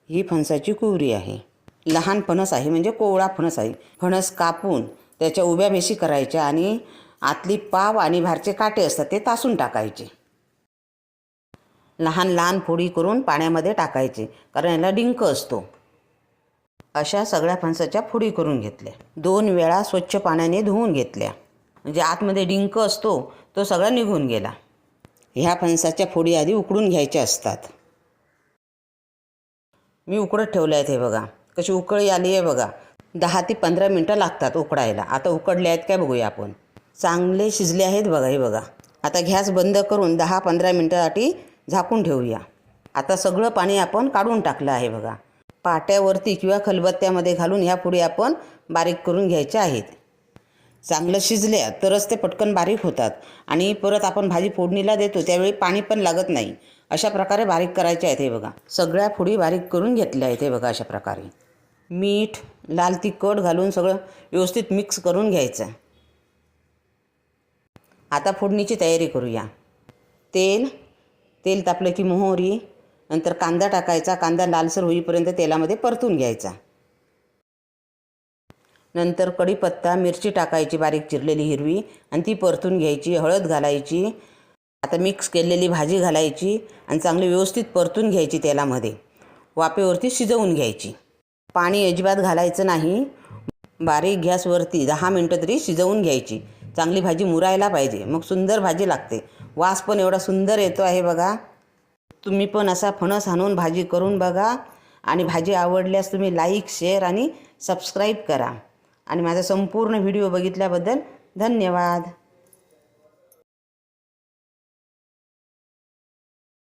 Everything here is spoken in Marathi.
ही फणसाची कुवरी आहे. लहान फणस आहे म्हणजे कोवळा फणस आहे. फणस कापून त्याच्या उभ्या बेशी करायच्या आणि आतली पाव आणि बाहेरचे काटे असतात ते तासून टाकायचे. लहान लहान फोडी करून पाण्यामध्ये टाकायचे, कारण याला डिंक असतो. अशा सगळ्या फणसाच्या फोडी करून घेतल्या. 2 वेळा स्वच्छ पाण्याने धुवून घेतल्या, म्हणजे आतमध्ये डिंक असतो तो सगळा निघून गेला. ह्या फणसाच्या फोडी आधी उकडून घ्यायच्या असतात. मी उकडत ठेवल्या आहेत. हे बघा कशी उकळी आली आहे बघा. 10 ते 15 मिनटं लागतात उकडायला. आता उकडले आहेत काय बघूया आपण. चांगले शिजले आहेत बघा. हे बघा. आता गॅस बंद करून 10-15 मिनटासाठी झाकून ठेवूया. आता सगळं पाणी आपण काढून टाकलं आहे बघा. पाट्यावरती किंवा खलबत्त्यामध्ये घालून ह्या फोडी आपण बारीक करून घ्यायच्या आहेत. चांगलं शिजल्या तरच ते पटकन बारीक होतात आणि परत आपण भाजी फोडणीला देतो त्यावेळी पाणी पण लागत नाही. अशा प्रकारे बारीक करायचे आहेत. हे बघा सगळ्या फोडी बारीक करून घेतल्या आहेत. हे बघा अशा प्रकारे मीठ, लाल तिखट घालून सगळं व्यवस्थित मिक्स करून घ्यायचं. आता फोडणीची तयारी करूया. तेल तापलं की मोहरी, नंतर कांदा टाकायचा. कांदा लालसर होईपर्यंत तेलामध्ये परतून घ्यायचा. नंतर कढीपत्ता, मिरची टाकायची बारीक चिरलेली हिरवी आणि ती परतून घ्यायची. हळद घालायची. आता मिक्स केलेली भाजी घालायची आणि चांगली व्यवस्थित परतून घ्यायची. तेलामध्ये वाफेवरती शिजवून घ्यायची. पाणी अजिबात घालायचं नाही. बारीक गॅसवरती 10 मिनटं तरी शिजवून घ्यायची. चांगली भाजी मुरायला पाहिजे, मग सुंदर भाजी लागते. वास पण एवढा सुंदर येतो आहे बघा. तुम्ही पण असा फणस आणून भाजी करून बघा. आणि भाजी आवडल्यास तुम्ही लाईक, शेअर आणि सबस्क्राईब करा. आणि माझा संपूर्ण व्हिडिओ बघितल्याबद्दल धन्यवाद.